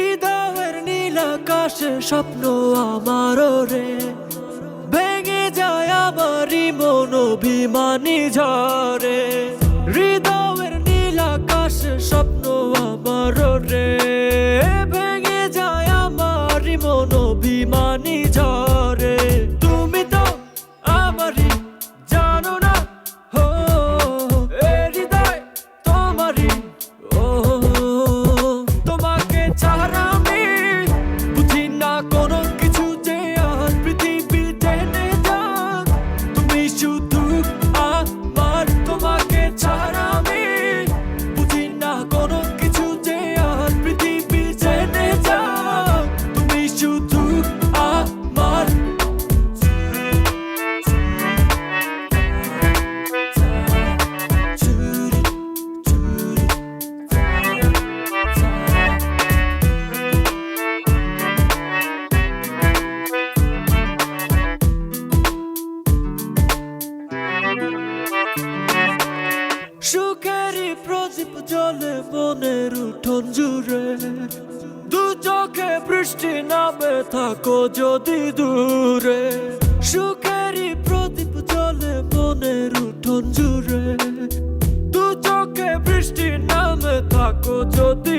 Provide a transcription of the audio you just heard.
হৃদয়ের নীল আকাশে স্বপ্ন আমার রে, ভেঙে যায় আমারই মন অভিমানী ঝরে। হৃদয়ের নীল আকাশে স্বপ্ন আমার রে, ভেঙে যায় আমারই মন অভিমানী ঝরে। তুমি তো আমারই জানো না, হো এ হৃদয় তোমারই। ও তোমাকে ছাড়া আমি বুঝি না কোনো কিছু, যে আর পৃথিবী টেনে যাক তুমি শুধু আমার। তোমাকে ছাড়া আমি বুঝি না কোনো কিছু, যে আর পৃথিবী টেনে যাক তুমি শুধু আমার। সুখেরই প্রদীপ জ্বলে মনের উঠোন জুড়ে, দু চোখে বৃষ্টি নামে থাকো যদি দূরে। সুখেরই প্রদীপ জ্বলে মনের উঠোন জুড়ে, দু চোখে বৃষ্টি নামে থাকো যদি